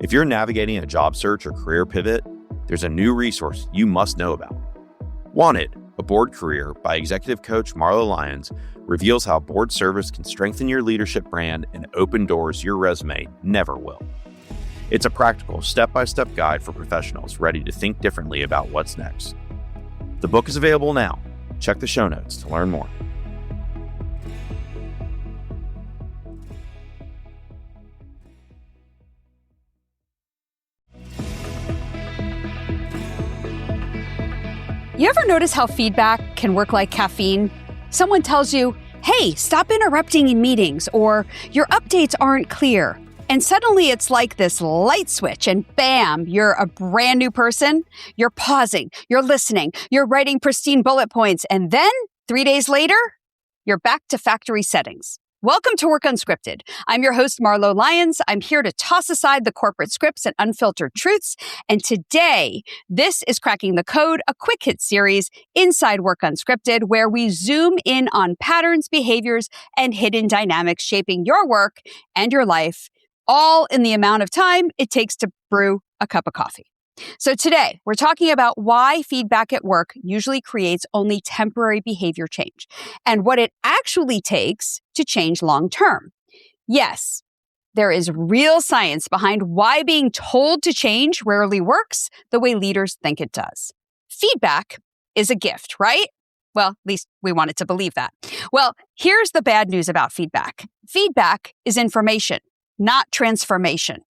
If you're navigating a job search or career pivot, there's a new resource you must know about. Wanted, a board career by executive coach Marlo Lyons, reveals how board service can strengthen your leadership brand and open doors your resume never will. It's a practical, step-by-step guide for professionals ready to think differently about what's next. The book is available now. Check the show notes to learn more. You ever notice how feedback can work like caffeine? Someone tells you, hey, stop interrupting in meetings, or your updates aren't clear. And suddenly it's like this light switch and bam, you're a brand new person. You're pausing, you're listening, you're writing pristine bullet points. And then 3 days later, you're back to factory settings. Welcome to Work Unscripted. I'm your host, Marlo Lyons. I'm here to toss aside the corporate scripts and unfiltered truths. And today, this is Cracking the Code, a quick hit series inside Work Unscripted, where we zoom in on patterns, behaviors, and hidden dynamics shaping your work and your life, all in the amount of time it takes to brew a cup of coffee. So today, we're talking about why feedback at work usually creates only temporary behavior change and what it actually takes to change long term. Yes, there is real science behind why being told to change rarely works the way leaders think it does. Feedback is a gift, right? Well, at least we wanted to believe that. Well, here's the bad news about feedback. Feedback is information, not transformation.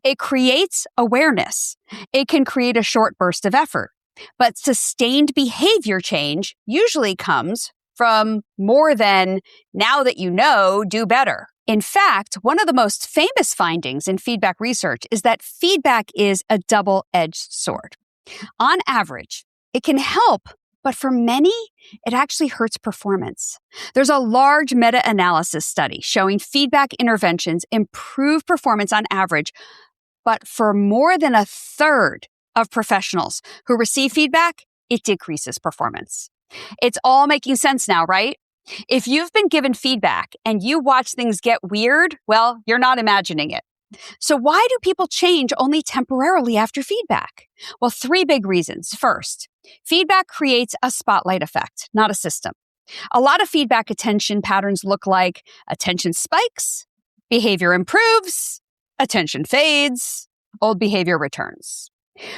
It creates awareness. It can create a short burst of effort, but sustained behavior change usually comes from more than now that you know, do better. In fact, one of the most famous findings in feedback research is that feedback is a double-edged sword. On average, it can help, but for many, it actually hurts performance. There's a large meta-analysis study showing feedback interventions improve performance on average, but for more than a third of professionals who receive feedback, it decreases performance. It's all making sense now, right? If you've been given feedback and you watch things get weird, well, you're not imagining it. So why do people change only temporarily after feedback? Well, 3 big reasons. First, feedback creates a spotlight effect, not a system. A lot of feedback attention patterns look like attention spikes, behavior improves, attention fades, old behavior returns.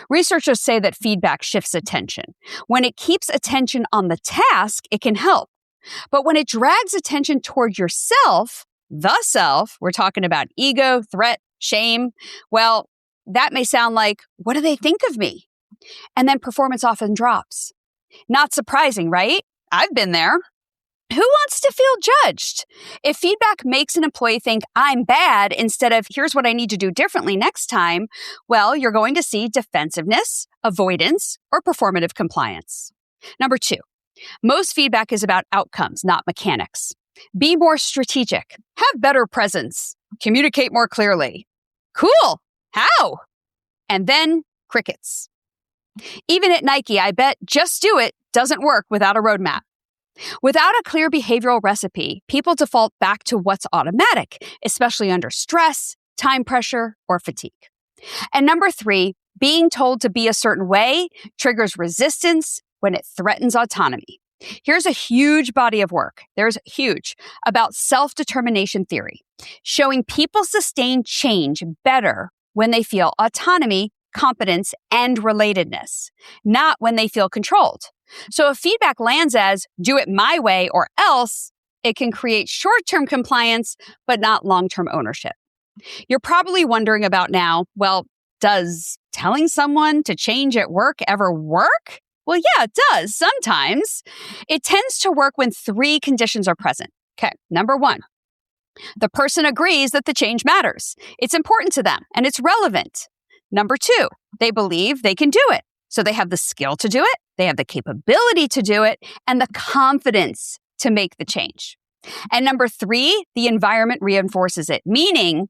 Researchers say that feedback shifts attention. When it keeps attention on the task, it can help. But when it drags attention toward yourself, the self, we're talking about ego, threat, shame, well, that may sound like, what do they think of me? And then performance often drops. Not surprising, right? I've been there. Who wants to feel judged? If feedback makes an employee think I'm bad instead of here's what I need to do differently next time, well, you're going to see defensiveness, avoidance, or performative compliance. Number 2, most feedback is about outcomes, not mechanics. Be more strategic. Have better presence. Communicate more clearly. Cool. How? And then crickets. Even at Nike, I bet just do it doesn't work without a roadmap. Without a clear behavioral recipe, people default back to what's automatic, especially under stress, time pressure, or fatigue. And number 3, being told to be a certain way triggers resistance when it threatens autonomy. Here's a huge body of work. There's huge about self-determination theory, showing people sustain change better when they feel autonomy, competence, and relatedness, not when they feel controlled. So if feedback lands as do it my way or else, it can create short-term compliance, but not long-term ownership. You're probably wondering about now, well, does telling someone to change at work ever work? Well, yeah, it does sometimes. It tends to work when 3 conditions are present. Okay, number 1, the person agrees that the change matters. It's important to them and it's relevant. Number 2, they believe they can do it. So they have the skill to do it, they have the capability to do it, and the confidence to make the change. And number 3, the environment reinforces it, meaning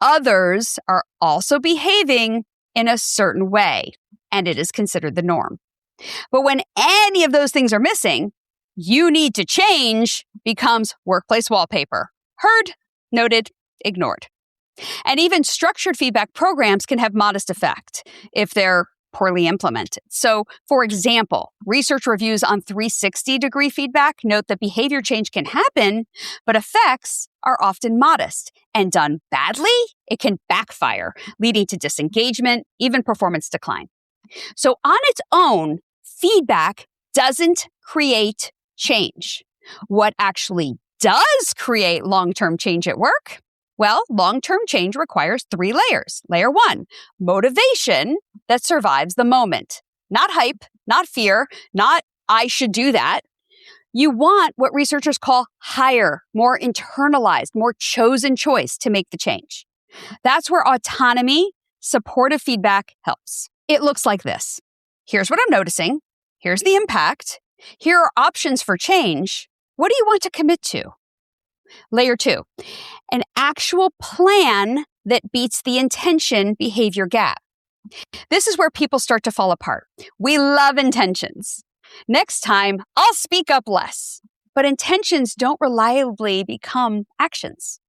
others are also behaving in a certain way, and it is considered the norm. But when any of those things are missing, you need to change becomes workplace wallpaper. Heard, noted, ignored. And even structured feedback programs can have modest effect if they're poorly implemented. So, for example, research reviews on 360-degree feedback note that behavior change can happen, but effects are often modest. And done badly, it can backfire, leading to disengagement, even performance decline. So on its own, feedback doesn't create change. What actually does create long-term change at work? Well, long-term change requires 3 layers. Layer 1, motivation that survives the moment. Not hype, not fear, not I should do that. You want what researchers call higher, more internalized, more chosen choice to make the change. That's where autonomy, supportive feedback helps. It looks like this. Here's what I'm noticing. Here's the impact. Here are options for change. What do you want to commit to? Layer 2, an actual plan that beats the intention behavior gap. This is where people start to fall apart. We love intentions. Next time, I'll speak up less. But intentions don't reliably become actions.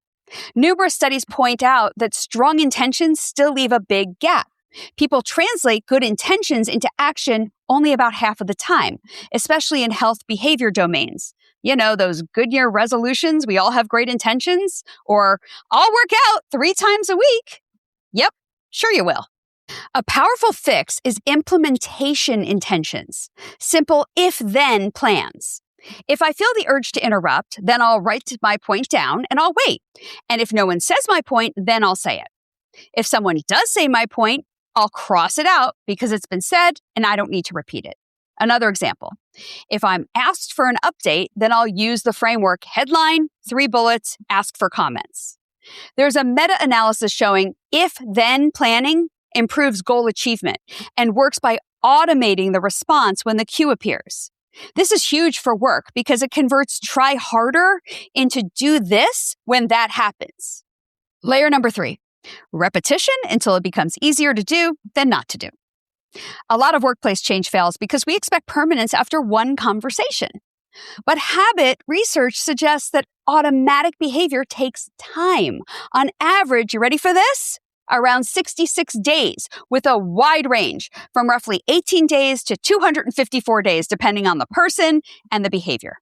Numerous studies point out that strong intentions still leave a big gap. People translate good intentions into action only about half of the time, especially in health behavior domains. You know, those good year resolutions, we all have great intentions, or I'll work out 3 times a week. Yep, sure you will. A powerful fix is implementation intentions, simple if-then plans. If I feel the urge to interrupt, then I'll write my point down and I'll wait. And if no one says my point, then I'll say it. If someone does say my point, I'll cross it out because it's been said and I don't need to repeat it. Another example, if I'm asked for an update, then I'll use the framework headline, 3 bullets, ask for comments. There's a meta-analysis showing if-then planning improves goal achievement and works by automating the response when the cue appears. This is huge for work because it converts try harder into do this when that happens. Layer number 3, repetition until it becomes easier to do than not to do. A lot of workplace change fails because we expect permanence after one conversation. But habit research suggests that automatic behavior takes time. On average, you ready for this? Around 66 days, with a wide range from roughly 18 days to 254 days, depending on the person and the behavior.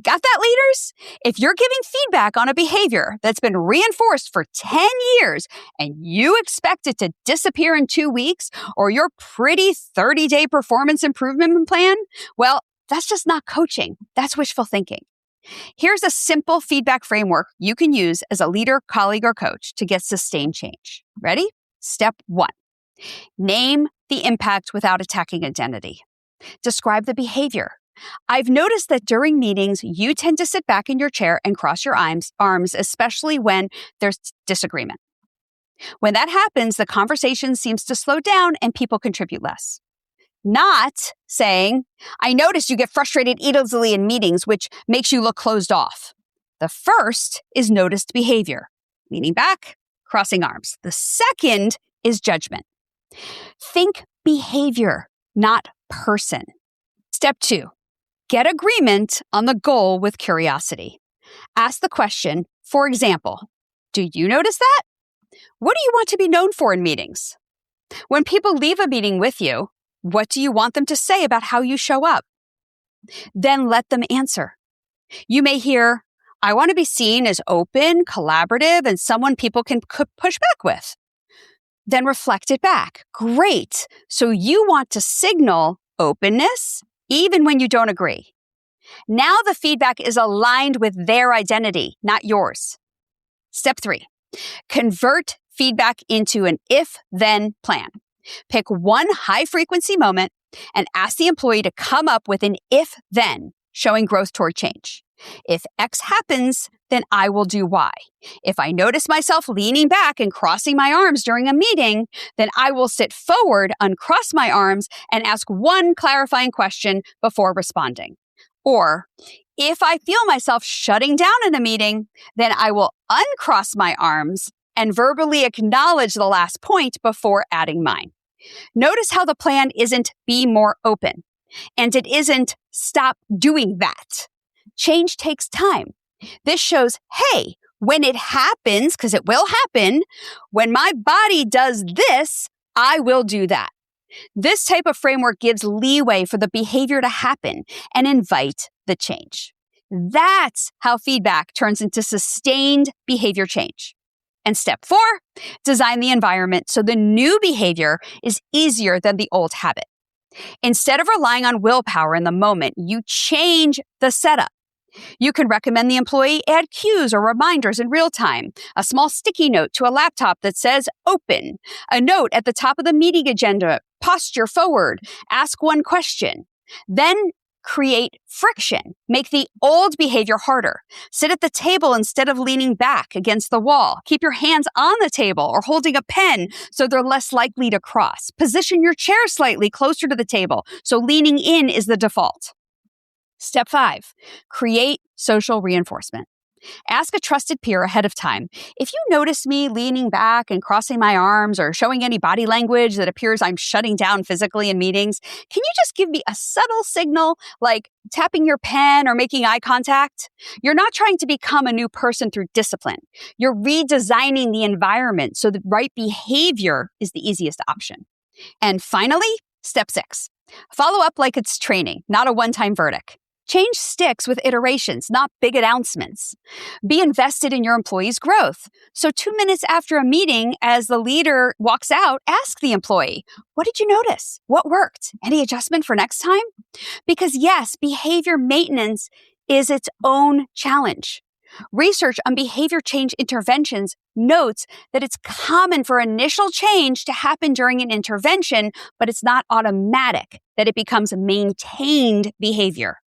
Got that, leaders? If you're giving feedback on a behavior that's been reinforced for 10 years and you expect it to disappear in 2 weeks or your pretty 30-day performance improvement plan, well, that's just not coaching. That's wishful thinking. Here's a simple feedback framework you can use as a leader, colleague, or coach to get sustained change. Ready? Step 1. Name the impact without attacking identity. Describe the behavior. I've noticed that during meetings, you tend to sit back in your chair and cross your arms, especially when there's disagreement. When that happens, the conversation seems to slow down and people contribute less. Not saying, I notice you get frustrated easily in meetings, which makes you look closed off. The first is noticed behavior, leaning back, crossing arms. The second is judgment. Think behavior, not person. Step 2, get agreement on the goal with curiosity. Ask the question, for example, do you notice that? What do you want to be known for in meetings? When people leave a meeting with you, what do you want them to say about how you show up? Then let them answer. You may hear, I want to be seen as open, collaborative, and someone people can push back with. Then reflect it back. Great. So you want to signal openness even when you don't agree. Now the feedback is aligned with their identity, not yours. Step 3, convert feedback into an if-then plan. Pick one high-frequency moment and ask the employee to come up with an if-then, showing growth toward change. If X happens, then I will do Y. If I notice myself leaning back and crossing my arms during a meeting, then I will sit forward, uncross my arms, and ask one clarifying question before responding. Or, if I feel myself shutting down in a meeting, then I will uncross my arms and verbally acknowledge the last point before adding mine. Notice how the plan isn't be more open, and it isn't stop doing that. Change takes time. This shows, hey, When it happens, because it will happen, when my body does this, I will do that. This type of framework gives leeway for the behavior to happen and invite the change. That's how feedback turns into sustained behavior change. And step 4, design the environment so the new behavior is easier than the old habit. Instead of relying on willpower in the moment, you change the setup. You can recommend the employee add cues or reminders in real time, a small sticky note to a laptop that says open, a note at the top of the meeting agenda, posture forward, ask one question. Then create friction. Make the old behavior harder. Sit at the table instead of leaning back against the wall. Keep your hands on the table or holding a pen so they're less likely to cross. Position your chair slightly closer to the table so leaning in is the default. Step 5, create social reinforcement. Ask a trusted peer ahead of time. If you notice me leaning back and crossing my arms or showing any body language that appears I'm shutting down physically in meetings, can you just give me a subtle signal like tapping your pen or making eye contact? You're not trying to become a new person through discipline. You're redesigning the environment so the right behavior is the easiest option. And finally, step 6, follow up like it's training, not a one-time verdict. Change sticks with iterations, not big announcements. Be invested in your employee's growth. So 2 minutes after a meeting, as the leader walks out, ask the employee, what did you notice? What worked? Any adjustment for next time? Because yes, behavior maintenance is its own challenge. Research on behavior change interventions notes that it's common for initial change to happen during an intervention, but it's not automatic, that it becomes maintained behavior.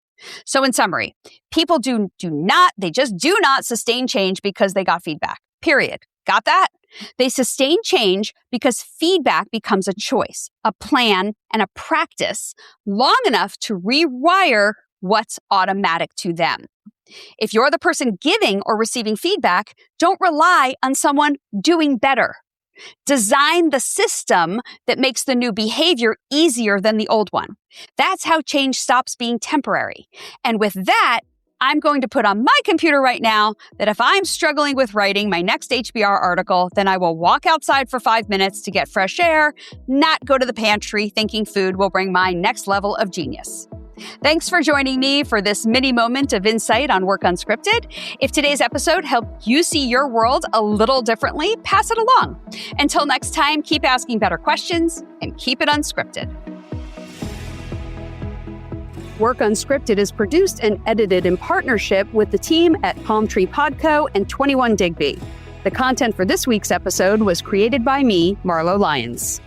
So in summary, people they just do not sustain change because they got feedback, period. Got that? They sustain change because feedback becomes a choice, a plan, and a practice long enough to rewire what's automatic to them. If you're the person giving or receiving feedback, don't rely on someone doing better. Design the system that makes the new behavior easier than the old one. That's how change stops being temporary. And with that, I'm going to put on my computer right now that if I'm struggling with writing my next HBR article, then I will walk outside for 5 minutes to get fresh air, not go to the pantry thinking food will bring my next level of genius. Thanks for joining me for this mini moment of insight on Work Unscripted. If today's episode helped you see your world a little differently, pass it along. Until next time, keep asking better questions and keep it unscripted. Work Unscripted is produced and edited in partnership with the team at Palm Tree Podco and 21 Digby. The content for this week's episode was created by me, Marlo Lyons.